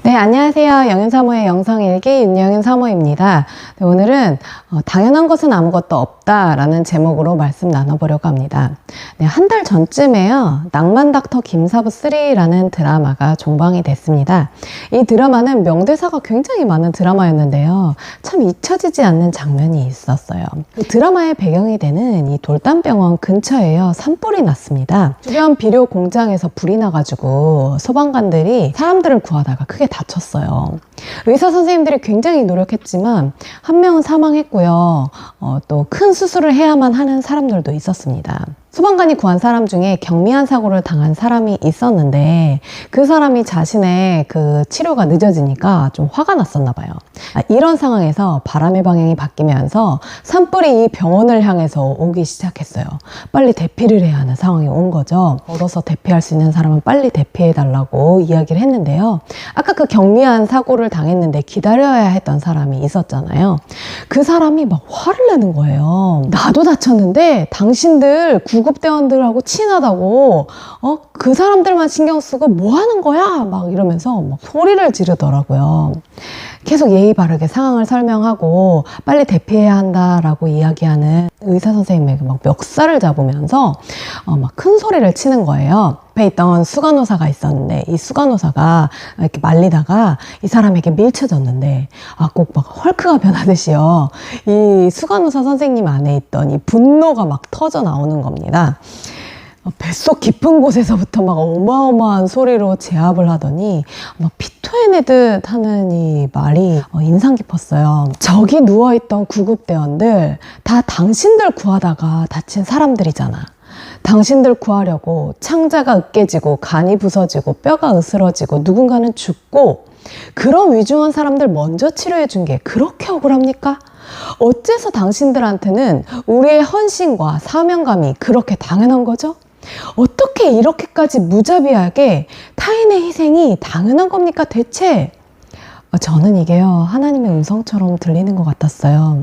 네, 안녕하세요. 영윤사모의 영성일기 윤영윤 사모입니다. 네, 오늘은 당연한 것은 아무것도 없다라는 제목으로 말씀 나눠보려고 합니다. 네, 한 달 전쯤에요. 낭만닥터 김사부 3라는 드라마가 종방이 됐습니다. 이 드라마는 명대사가 굉장히 많은 드라마였는데요. 참 잊혀지지 않는 장면이 있었어요. 그 드라마의 배경이 되는 이 돌담병원 근처에요. 산불이 났습니다. 주변 비료 공장에서 불이 나가지고 소방관들이 사람들을 구하다가 크게 다쳤어요. 의사 선생님들이 굉장히 노력했지만 한 명은 사망했고요. 또 큰 수술을 해야만 하는 사람들도 있었습니다. 소방관이 구한 사람 중에 경미한 사고를 당한 사람이 있었는데 그 사람이 자신의 그 치료가 늦어지니까 좀 화가 났었나 봐요. 이런 상황에서 바람의 방향이 바뀌면서 산불이 이 병원을 향해서 오기 시작했어요. 빨리 대피를 해야 하는 상황이 온 거죠. 걸어서 대피할 수 있는 사람은 빨리 대피해 달라고 이야기를 했는데요. 아까 그 경미한 사고를 당했는데 기다려야 했던 사람이 있었잖아요. 그 사람이 막 화를 내는 거예요. 나도 다쳤는데 당신들 구급대원들하고 친하다고 그 사람들만 신경 쓰고 뭐 하는 거야? 막 이러면서 막 소리를 지르더라고요. 계속 예의 바르게 상황을 설명하고 빨리 대피해야 한다라고 이야기하는 의사 선생님에게 막 멱살을 잡으면서 막 큰 소리를 치는 거예요. 옆에 있던 수간호사가 있었는데 이 수간호사가 이렇게 말리다가 이 사람에게 밀쳐졌는데 꼭 막 헐크가 변하듯이요. 이 수간호사 선생님 안에 있던 이 분노가 막 터져 나오는 겁니다. 뱃속 깊은 곳에서부터 막 어마어마한 소리로 제압을 하더니 막 피토해내듯 하는 이 말이 인상 깊었어요. 저기 누워있던 구급대원들 다 당신들 구하다가 다친 사람들이잖아. 당신들 구하려고 창자가 으깨지고 간이 부서지고 뼈가 으스러지고 누군가는 죽고 그런 위중한 사람들 먼저 치료해 준 게 그렇게 억울합니까? 어째서 당신들한테는 우리의 헌신과 사명감이 그렇게 당연한 거죠? 어떻게 이렇게까지 무자비하게 타인의 희생이 당연한 겁니까 대체? 저는 이게요 하나님의 음성처럼 들리는 것 같았어요.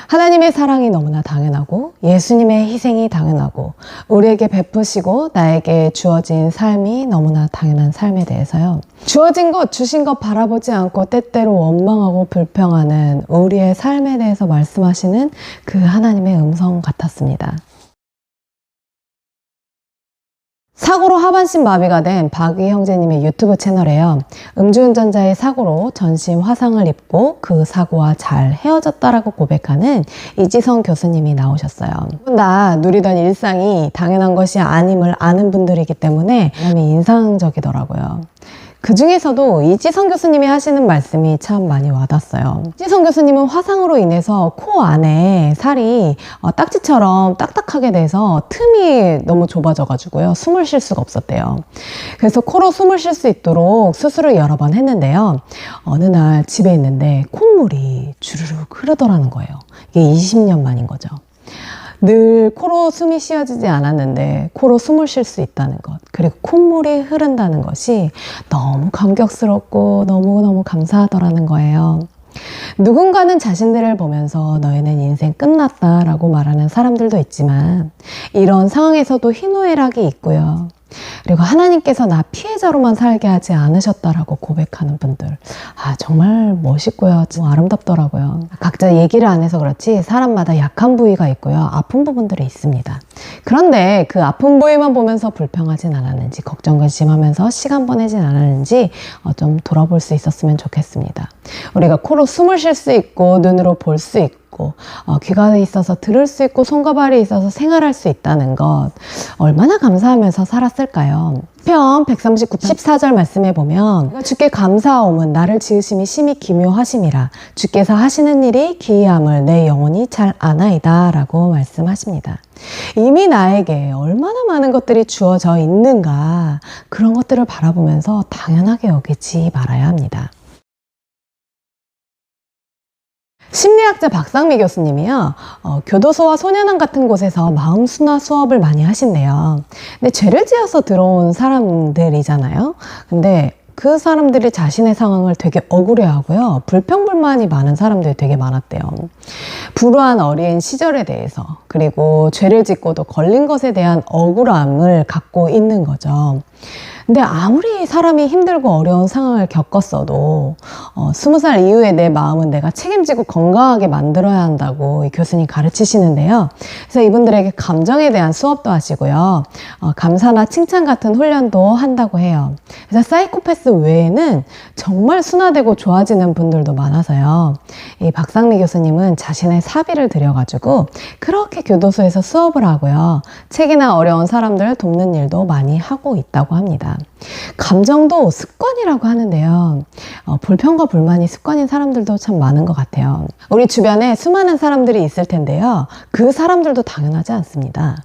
하나님의 사랑이 너무나 당연하고 예수님의 희생이 당연하고 우리에게 베푸시고 나에게 주어진 삶이 너무나 당연한 삶에 대해서요. 주어진 것 주신 것 바라보지 않고 때때로 원망하고 불평하는 우리의 삶에 대해서 말씀하시는 그 하나님의 음성 같았습니다. 사고로 하반신 마비가 된 박위 형제님의 유튜브 채널에요. 음주운전자의 사고로 전신 화상을 입고 그 사고와 잘 헤어졌다라고 고백하는 이지성 교수님이 나오셨어요. 나 누리던 일상이 당연한 것이 아님을 아는 분들이기 때문에 마음이 인상적이더라고요. 그 중에서도 이지성 교수님이 하시는 말씀이 참 많이 와닿았어요. 이지성 교수님은 화상으로 인해서 코 안에 살이 딱지처럼 딱딱하게 돼서 틈이 너무 좁아져가지고요. 숨을 쉴 수가 없었대요. 그래서 코로 숨을 쉴 수 있도록 수술을 여러 번 했는데요. 어느 날 집에 있는데 콧물이 주르륵 흐르더라는 거예요. 이게 20년 만인 거죠. 늘 코로 숨이 쉬어지지 않았는데 코로 숨을 쉴 수 있다는 것, 그리고 콧물이 흐른다는 것이 너무 감격스럽고 너무너무 감사하더라는 거예요. 누군가는 자신들을 보면서 너희는 인생 끝났다라고 말하는 사람들도 있지만 이런 상황에서도 희노애락이 있고요. 그리고 하나님께서 나 피해자로만 살게 하지 않으셨다라고 고백하는 분들, 정말 멋있고요. 좀 아름답더라고요. 각자 얘기를 안 해서 그렇지 사람마다 약한 부위가 있고요. 아픈 부분들이 있습니다. 그런데 그 아픈 부위만 보면서 불평하진 않았는지, 걱정 근심하면서 시간 보내진 않았는지 좀 돌아볼 수 있었으면 좋겠습니다. 우리가 코로 숨을 쉴 수 있고 눈으로 볼 수 있고 귀가 있어서 들을 수 있고 손과 발이 있어서 생활할 수 있다는 것 얼마나 감사하면서 살았을까요? 시편 139편 14절 말씀에 보면 내가 주께 감사하옴은 나를 지으심이 심히 기묘하심이라 주께서 하시는 일이 기이함을 내 영혼이 잘 아나이다 라고 말씀하십니다. 이미 나에게 얼마나 많은 것들이 주어져 있는가, 그런 것들을 바라보면서 당연하게 여기지 말아야 합니다. 심리학자 박상미 교수님이요. 교도소와 소년원 같은 곳에서 마음순화 수업을 많이 하신대요. 근데 죄를 지어서 들어온 사람들이잖아요. 근데 그 사람들이 자신의 상황을 되게 억울해하고요. 불평불만이 많은 사람들이 되게 많았대요. 불우한 어린 시절에 대해서, 그리고 죄를 짓고도 걸린 것에 대한 억울함을 갖고 있는 거죠. 근데 아무리 사람이 힘들고 어려운 상황을 겪었어도 20살 이후에 내 마음은 내가 책임지고 건강하게 만들어야 한다고 이 교수님 가르치시는데요. 그래서 이분들에게 감정에 대한 수업도 하시고요. 감사나 칭찬 같은 훈련도 한다고 해요. 그래서 사이코패스 외에는 정말 순화되고 좋아지는 분들도 많아서요. 이 박상미 교수님은 자신의 사비를 들여가지고 그렇게 교도소에서 수업을 하고요. 책이나 어려운 사람들을 돕는 일도 많이 하고 있다고 합니다. 감정도 습관이라고 하는데요. 불평과 불만이 습관인 사람들도 참 많은 것 같아요. 우리 주변에 수많은 사람들이 있을 텐데요. 그 사람들도 당연하지 않습니다.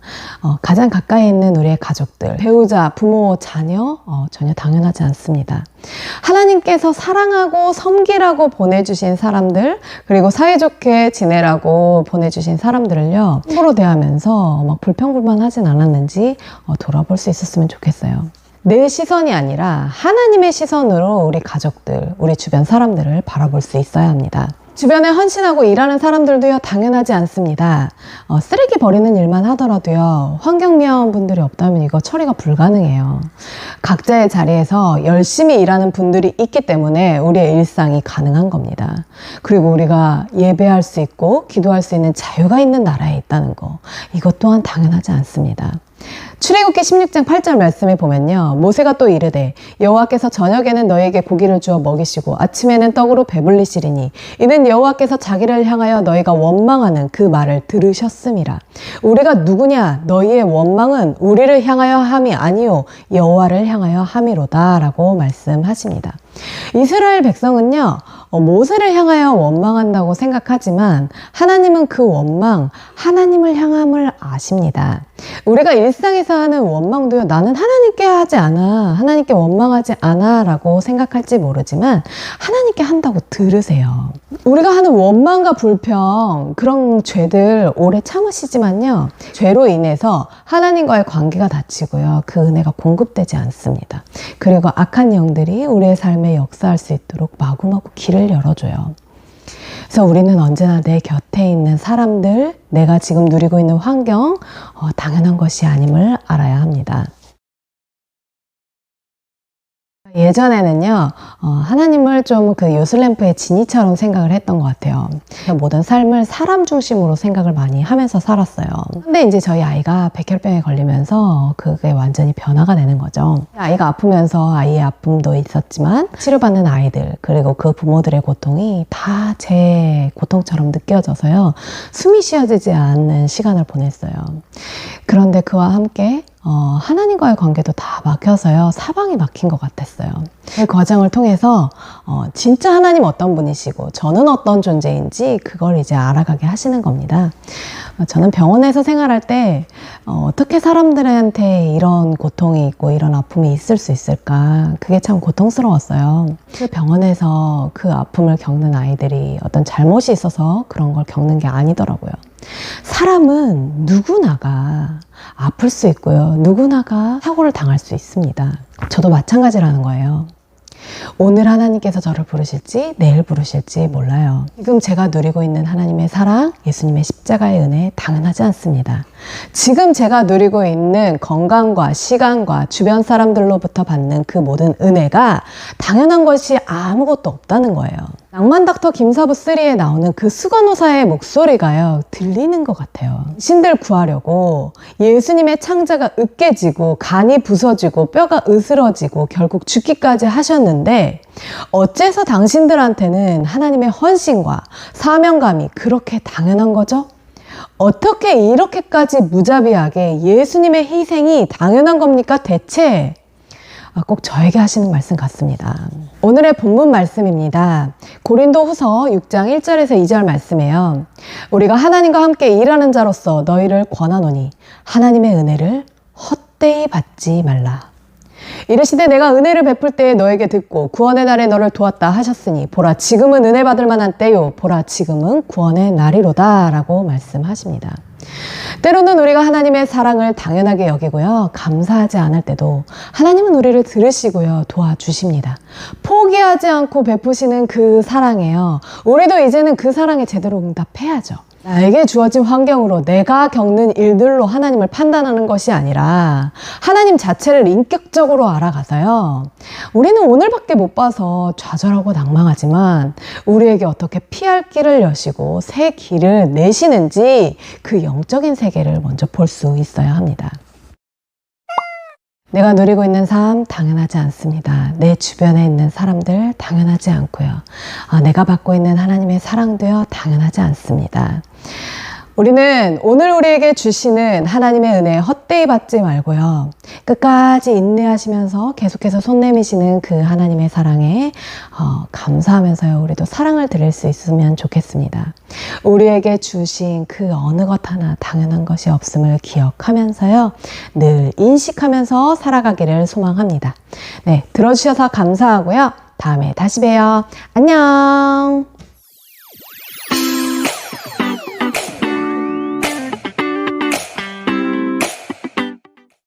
가장 가까이 있는 우리의 가족들, 배우자, 부모, 자녀 전혀 당연하지 않습니다. 하나님께서 사랑하고 섬기라고 보내주신 사람들, 그리고 사이좋게 지내라고 보내주신 사람들을요, 함부로 대하면서 막 불평불만하진 않았는지 돌아볼 수 있었으면 좋겠어요. 내 시선이 아니라 하나님의 시선으로 우리 가족들, 우리 주변 사람들을 바라볼 수 있어야 합니다. 주변에 헌신하고 일하는 사람들도요, 당연하지 않습니다. 쓰레기 버리는 일만 하더라도요, 환경미화원 분들이 없다면 이거 처리가 불가능해요. 각자의 자리에서 열심히 일하는 분들이 있기 때문에 우리의 일상이 가능한 겁니다. 그리고 우리가 예배할 수 있고 기도할 수 있는 자유가 있는 나라에 있다는 거, 이것 또한 당연하지 않습니다. 출애굽기 16장 8절 말씀에 보면요, 모세가 또 이르되 여호와께서 저녁에는 너에게 고기를 주어 먹이시고 아침에는 떡으로 배불리시리니 이는 여호와께서 자기를 향하여 너희가 원망하는 그 말을 들으셨음이라. 우리가 누구냐? 너희의 원망은 우리를 향하여 함이 아니요 여호와를 향하여 함이로다 라고 말씀하십니다. 이스라엘 백성은요, 모세를 향하여 원망한다고 생각하지만 하나님은 그 원망, 하나님을 향함을 아십니다. 우리가 일상에서 하는 원망도요, 나는 하나님께 하지 않아, 하나님께 원망하지 않아 라고 생각할지 모르지만 하나님께 한다고 들으세요. 우리가 하는 원망과 불평, 그런 죄들 오래 참으시지만요, 죄로 인해서 하나님과의 관계가 닫히고요, 그 은혜가 공급되지 않습니다. 그리고 악한 영들이 우리의 삶에 역사할 수 있도록 마구마구 길을 열어줘요. 그래서 우리는 언제나 내 곁에 있는 사람들, 내가 지금 누리고 있는 환경, 당연한 것이 아님을 알아야 합니다. 예전에는요, 하나님을 좀 그 요술램프의 지니처럼 생각을 했던 것 같아요. 모든 삶을 사람 중심으로 생각을 많이 하면서 살았어요. 근데 이제 저희 아이가 백혈병에 걸리면서 그게 완전히 변화가 되는 거죠. 아이가 아프면서 아이의 아픔도 있었지만 치료받는 아이들, 그리고 그 부모들의 고통이 다 제 고통처럼 느껴져서요, 숨이 쉬어지지 않는 시간을 보냈어요. 그런데 그와 함께 하나님과의 관계도 다 막혀서요, 사방이 막힌 것 같았어요. 그 과정을 통해서 진짜 하나님 어떤 분이시고 저는 어떤 존재인지 그걸 이제 알아가게 하시는 겁니다. 저는 병원에서 생활할 때 어떻게 사람들한테 이런 고통이 있고 이런 아픔이 있을 수 있을까, 그게 참 고통스러웠어요. 그 병원에서 그 아픔을 겪는 아이들이 어떤 잘못이 있어서 그런 걸 겪는 게 아니더라고요. 사람은 누구나가 아플 수 있고요, 누구나가 사고를 당할 수 있습니다. 저도 마찬가지라는 거예요. 오늘 하나님께서 저를 부르실지 내일 부르실지 몰라요. 지금 제가 누리고 있는 하나님의 사랑, 예수님의 십자가의 은혜 당연하지 않습니다. 지금 제가 누리고 있는 건강과 시간과 주변 사람들로부터 받는 그 모든 은혜가 당연한 것이 아무것도 없다는 거예요. 낭만 닥터 김사부 3에 나오는 그 수간호사의 목소리가요, 들리는 것 같아요. 신들 구하려고 예수님의 창자가 으깨지고 간이 부서지고 뼈가 으스러지고 결국 죽기까지 하셨는데 어째서 당신들한테는 하나님의 헌신과 사명감이 그렇게 당연한 거죠? 어떻게 이렇게까지 무자비하게 예수님의 희생이 당연한 겁니까 대체? 꼭 저에게 하시는 말씀 같습니다. 오늘의 본문 말씀입니다. 고린도 후서 6장 1절에서 2절 말씀이에요. 우리가 하나님과 함께 일하는 자로서 너희를 권하노니 하나님의 은혜를 헛되이 받지 말라. 이르시되 내가 은혜를 베풀 때에 너에게 듣고 구원의 날에 너를 도왔다 하셨으니 보라 지금은 은혜 받을 만한 때요 보라 지금은 구원의 날이로다 라고 말씀하십니다. 때로는 우리가 하나님의 사랑을 당연하게 여기고요, 감사하지 않을 때도 하나님은 우리를 들으시고요, 도와주십니다. 포기하지 않고 베푸시는 그 사랑에요, 우리도 이제는 그 사랑에 제대로 응답해야죠. 나에게 주어진 환경으로 내가 겪는 일들로 하나님을 판단하는 것이 아니라 하나님 자체를 인격적으로 알아가서요. 우리는 오늘밖에 못 봐서 좌절하고 낭망하지만 우리에게 어떻게 피할 길을 여시고 새 길을 내시는지 그 영적인 세계를 먼저 볼 수 있어야 합니다. 내가 누리고 있는 삶 당연하지 않습니다. 내 주변에 있는 사람들 당연하지 않고요. 내가 받고 있는 하나님의 사랑도요 당연하지 않습니다. 우리는 오늘 우리에게 주시는 하나님의 은혜 헛되이 받지 말고요. 끝까지 인내하시면서 계속해서 손 내미시는 그 하나님의 사랑에 감사하면서요. 우리도 사랑을 드릴 수 있으면 좋겠습니다. 우리에게 주신 그 어느 것 하나 당연한 것이 없음을 기억하면서요. 늘 인식하면서 살아가기를 소망합니다. 네, 들어주셔서 감사하고요. 다음에 다시 봬요. 안녕.